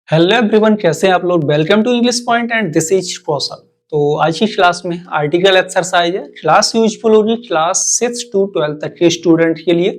Hello everyone, कैसे हैं आप लोग। Welcome to English point and this is Kaushal. तो आज की क्लास में आर्टिकल एक्सरसाइज है। क्लास यूजफुल होगी क्लास 6 to 12 तक के स्टूडेंट के लिए।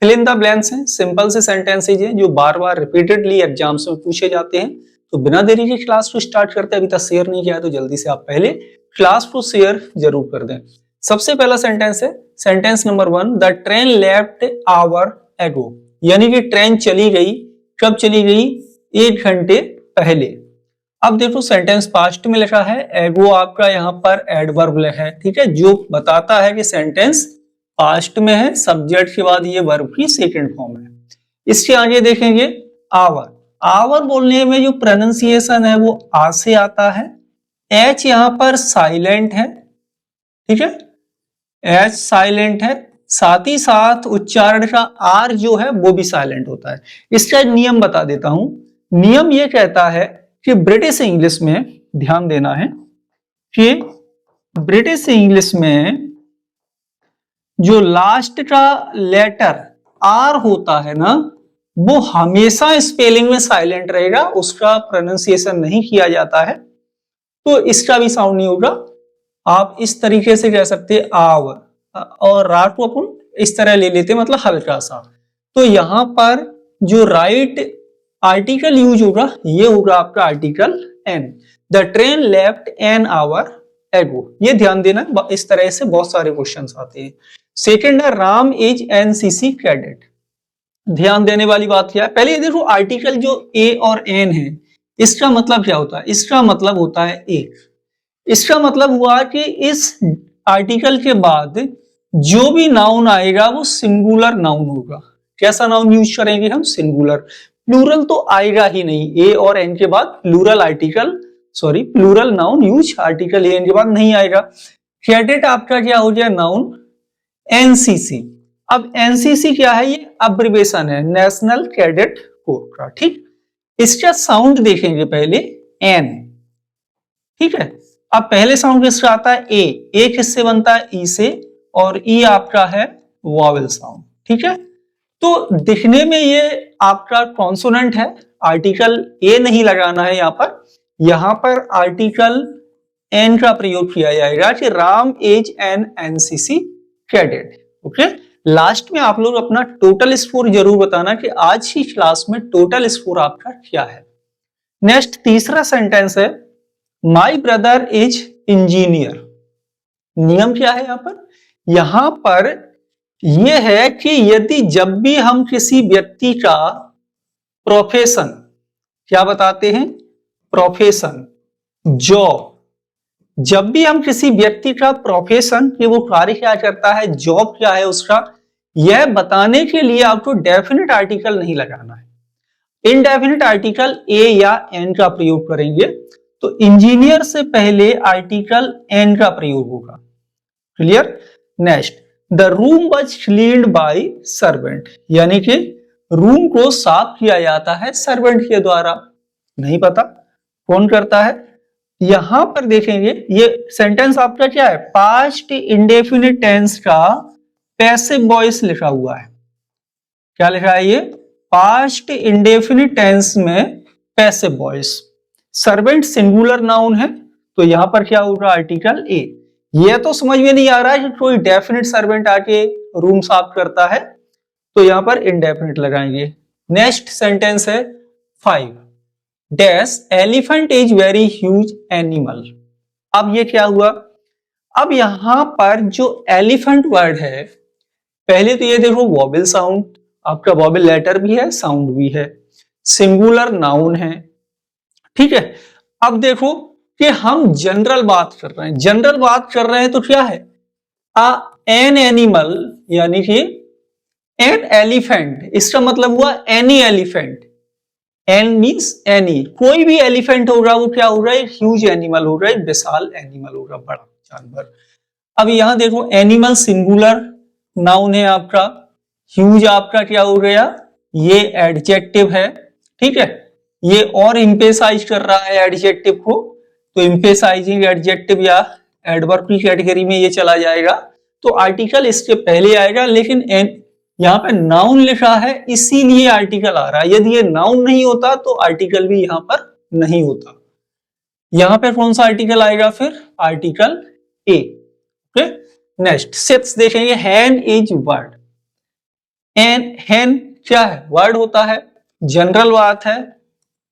फिल इन द ब्लैंक्स हैं, सिंपल से सेंटेंसेज हैं जो बार बार रिपीटेडली एग्जाम्स में पूछे जाते हैं। तो बिना देरी के क्लास को स्टार्ट करते हैं। अभी तक शेयर नहीं किया है तो जल्दी से आप पहले क्लास को शेयर जरूर कर दें। सबसे पहला सेंटेंस है sentence number 1, the train left our एगो, यानी कि ट्रेन चली गई। कब चली गई? 1 घंटे पहले। अब देखो सेंटेंस पास्ट में लिखा है, एगो आपका यहाँ पर एडवर्ब है, ठीक है, जो बताता है कि सेंटेंस पास्ट में है। सब्जेक्ट के बाद ये वर्ब की सेकंड फॉर्म है। इसके आगे देखेंगे आवर। आवर बोलने में जो प्रोनाउंसिएशन है वो आ से आता है। एच यहाँ पर साइलेंट है, ठीक है, एच साइलेंट है। साथ ही साथ उच्चारण का आर जो है वो भी साइलेंट होता है। इसका नियम बता देता हूं। नियम ये कहता है कि ब्रिटिश इंग्लिश में ध्यान देना है कि ब्रिटिश इंग्लिश में जो लास्ट का लेटर आर होता है ना, वो हमेशा स्पेलिंग में साइलेंट रहेगा, उसका प्रोनाउंसिएशन नहीं किया जाता है। तो इसका भी साउंड नहीं होगा। आप इस तरीके से कह सकते आवर, और रात को अपन इस तरह ले लेते मतलब हल्का सा। तो यहां पर जो राइट आर्टिकल यूज होगा ये होगा आपका article an. The train left an hour एगो, ये ध्यान देना। इस तरह से बहुत सारे क्वेश्चंस आते हैं। सेकंड है राम इज एनसीसी कैडेट। ध्यान देने वाली बात क्या है, पहले ये देखो आर्टिकल जो ए और एन है इसका मतलब क्या होता है। इसका मतलब होता है एक। इसका मतलब हुआ कि इस आर्टिकल के बाद जो भी नाउन आएगा वो सिंगुलर नाउन होगा। कैसा नाउन यूज करेंगे हम? सिंगुलर। प्लूरल तो आएगा ही नहीं। ए और एन के बाद plural article, sorry plural noun use article a an के बाद नहीं आएगा। कैडेट आपका क्या हो गया? Noun NCC. अब एनसीसी क्या है? ये अब्रिवेशन है, नेशनल कैडेट कोर का, ठीक। इसका साउंड देखेंगे पहले, एन, ठीक है। अब पहले साउंड किसका आता है? ए। ए किससे बनता है? ई से, और ई आपका है वॉवेल साउंड, ठीक है। तो दिखने में ये आपका कॉन्सोनेंट है। आर्टिकल ए नहीं लगाना है यहां पर आर्टिकल एन का प्रयोग किया जाएगा कि Ram is an NCC cadet. Okay, last में आप लोग अपना टोटल स्कोर जरूर बताना कि आज की क्लास में टोटल स्कोर आपका क्या है। नेक्स्ट तीसरा सेंटेंस है, माई ब्रदर इज इंजीनियर। नियम क्या है यहां पर यह है कि यदि जब भी हम किसी व्यक्ति का प्रोफेशन, क्या बताते हैं? प्रोफेशन, जॉब, जब भी हम किसी व्यक्ति का प्रोफेशन कि वो कार्य क्या करता है, जॉब क्या है उसका, यह बताने के लिए आपको डेफिनेट आर्टिकल नहीं लगाना है। इनडेफिनेट आर्टिकल ए या एन का प्रयोग करेंगे। तो इंजीनियर से पहले आर्टिकल एन का प्रयोग होगा। Clear? Next, the room was cleaned by servant, यानी कि रूम को साफ किया जाता है सर्वेंट के द्वारा। नहीं पता कौन करता है? यहां पर देखेंगे ये सेंटेंस आपका क्या है? पास्ट इंडेफिनिट टेंस का पैसिव वॉइस लिखा हुआ है। क्या लिखा है ये? पास्ट इंडेफिनिट टेंस में passive voice. Servant singular noun है, तो यहां पर क्या होगा? Article a. यह तो समझ में नहीं आ रहा है कि कोई डेफिनेट सर्वेंट आके रूम साफ करता है, तो यहां पर इंडेफिनिट लगाएंगे। नेक्स्ट सेंटेंस है 5, dash elephant is very huge animal. अब ये क्या हुआ? अब यहां पर जो एलिफेंट वर्ड है, पहले तो ये देखो वॉवेल साउंड, आपका वॉवेल लेटर भी है, साउंड भी है, सिंगुलर नाउन है, ठीक है। अब देखो कि हम जनरल बात कर रहे हैं। जनरल बात कर रहे हैं तो क्या है? एन एनिमल, यानी कि एन एलिफेंट, इसका मतलब हुआ any elephant. An means any, कोई भी एलिफेंट होगा वो क्या होगा? एक ह्यूज एनिमल होगा, एक विशाल एनिमल होगा, बड़ा जानवर। अब यहां देखो एनिमल सिंगुलर नाउन है आपका, ह्यूज आपका क्या हो गया? ये एडजेक्टिव है, ठीक है। ये और इंपेसाइज कर रहा है एडजेक्टिव को, तो इंपेसाइजिंग एडजेक्टिव या एडवर्ब की कैटेगरी में ये चला जाएगा। तो आर्टिकल इसके पहले आएगा, लेकिन यहाँ पे नाउन लिखा है इसीलिए आर्टिकल आ रहा है, यदि ये नाउन नहीं होता तो आर्टिकल भी यहाँ पर नहीं होता। यहाँ पे कौन सा आर्टिकल आएगा फिर? Article a. Okay, next six देखेंगे, हैन इज वर्ड। हैन क्या है? वर्ड होता है, जनरल बात है,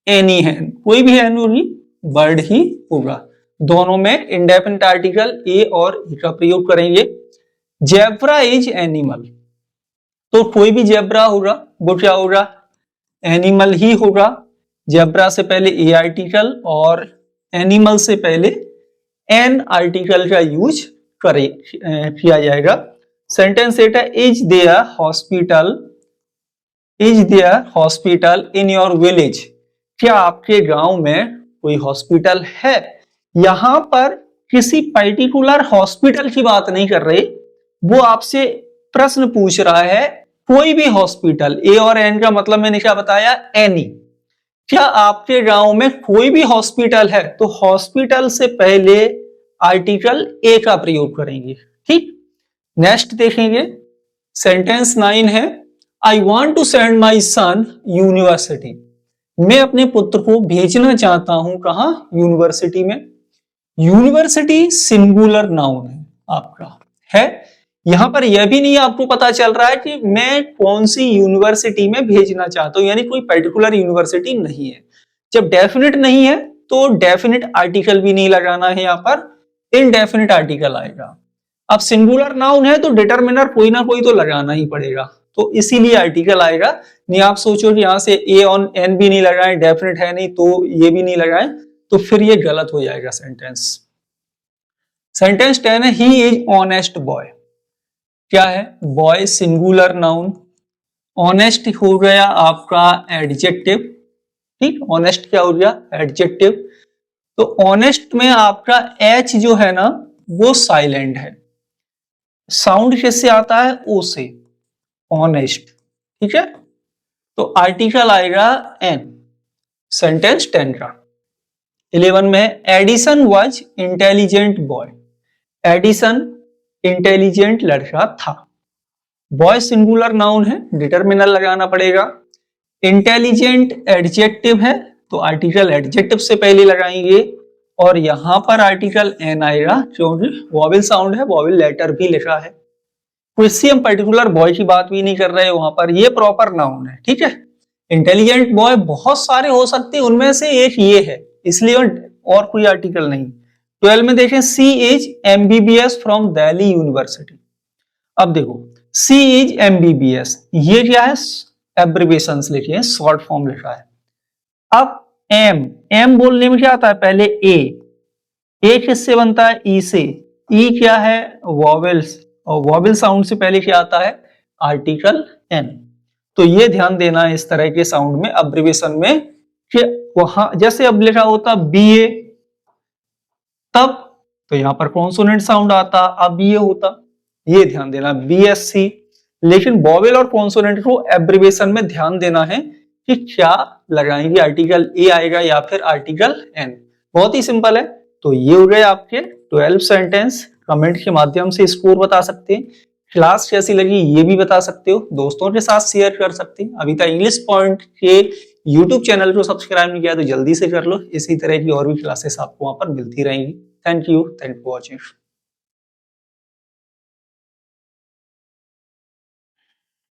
एनी हैन, कोई भी हैन होगी वर्ड ही होगा। दोनों में इंडेफिनिट आर्टिकल ए और ई का प्रयोग करेंगे। जेब्रा इज एनिमल, तो कोई भी जेब्रा होगा वो क्या होगा? एनिमल ही होगा। जेब्रा से पहले ए आर्टिकल और एनिमल से पहले एन आर्टिकल का यूज किया जाएगा। सेंटेंस एट है, is there hospital in your village, क्या आपके गांव में कोई हॉस्पिटल है? यहां पर किसी पर्टिकुलर हॉस्पिटल की बात नहीं कर रहे, वो आपसे प्रश्न पूछ रहा है कोई भी हॉस्पिटल। ए और एन का मतलब मैंने क्या बताया? एनी। क्या आपके गांव में कोई भी हॉस्पिटल है? तो हॉस्पिटल से पहले आर्टिकल ए का प्रयोग करेंगे। ठीक, नेक्स्ट देखेंगे, सेंटेंस 9 है, I want to send my son university, मैं अपने पुत्र को भेजना चाहता हूं कहां? यूनिवर्सिटी में। यूनिवर्सिटी सिंगुलर नाउन है आपका, है। यहां पर यह भी नहीं आपको पता चल रहा है कि मैं कौन सी यूनिवर्सिटी में भेजना चाहता हूं, यानी कोई पर्टिकुलर यूनिवर्सिटी नहीं है। जब डेफिनेट नहीं है तो डेफिनेट आर्टिकल भी नहीं लगाना है, यहां पर इनडेफिनेट आर्टिकल आएगा। अब सिंगुलर नाउन है तो डिटरमिनर कोई ना कोई तो लगाना ही पड़ेगा, तो इसीलिए आर्टिकल आएगा। नहीं आप सोचो कि यहां से ए और एन भी नहीं लगाए, डेफिनेट है नहीं तो ये भी नहीं लगाए, तो फिर ये गलत हो जाएगा सेंटेंस। सेंटेंस 10 है, ही इज ऑनेस्ट बॉय, क्या है? Boy singular noun. ऑनेस्ट हो गया आपका एडजेक्टिव। ठीक, ऑनेस्ट क्या हो गया? एडजेक्टिव। तो ऑनेस्ट में आपका एच जो है ना वो साइलेंट है, साउंड किससे आता है? ओ से, ऑनेस्ट। ठीक है, तो आर्टिकल आएगा एन। सेंटेंस 10 का। 11 में, Edison was intelligent boy, Edison intelligent लड़का था। बॉय सिंगुलर नाउन है, डिटरमिनर लगाना पड़ेगा। इंटेलिजेंट एडजेक्टिव है तो आर्टिकल एडजेक्टिव से पहले लगाएंगे, और यहां पर आर्टिकल एन आएगा क्योंकि वॉवेल साउंड है, वॉवेल लेटर भी लिखा है। किसी हम पर्टिकुलर बॉय की बात भी नहीं कर रहे, वहां पर ये प्रॉपर नाउन है। ठीक है, इंटेलिजेंट बॉय बहुत सारे हो सकते हैं, उनमें से एक ये है, इसलिए और कोई आर्टिकल नहीं। 12 में देखें, she is MBBS from Delhi university. अब देखो, सी इज एमबीबीएस, ये क्या है? एब्रिविएशन लिखिए, शॉर्ट फॉर्म लिखा है। अब एम बोलने में क्या आता है? पहले ए किससे बनता है? ई से। ई क्या है? वॉवेल्स, और वॉवेल साउंड से पहले क्या आता है? Article an. तो ये ध्यान देना है इस तरह के साउंड में, अब्रिविएशन में, कि वहां जैसे अब लिखा होता बी ए तब, तो यहां पर कॉन्सोनेंट साउंड आता, अब ये होता, ये ध्यान देना। बीएससी, लेकिन वॉवेल और कॉन्सोनेंट को एब्रिविएशन में ध्यान देना है कि क्या लगाएंगे, आर्टिकल ए आएगा या फिर आर्टिकल एन। बहुत ही सिंपल है। तो ये हो गए आपके 12 सेंटेंस। कमेंट के माध्यम से स्कोर बता सकते हैं, क्लास कैसी लगी ये भी बता सकते हो, दोस्तों के साथ शेयर कर सकते हैं। अभी तक इंग्लिश पॉइंट के यूट्यूब चैनल को सब्सक्राइब नहीं किया तो जल्दी से कर लो, इसी तरह की और भी क्लासेस आपको वहां पर मिलती रहेंगी। Thank you for watching.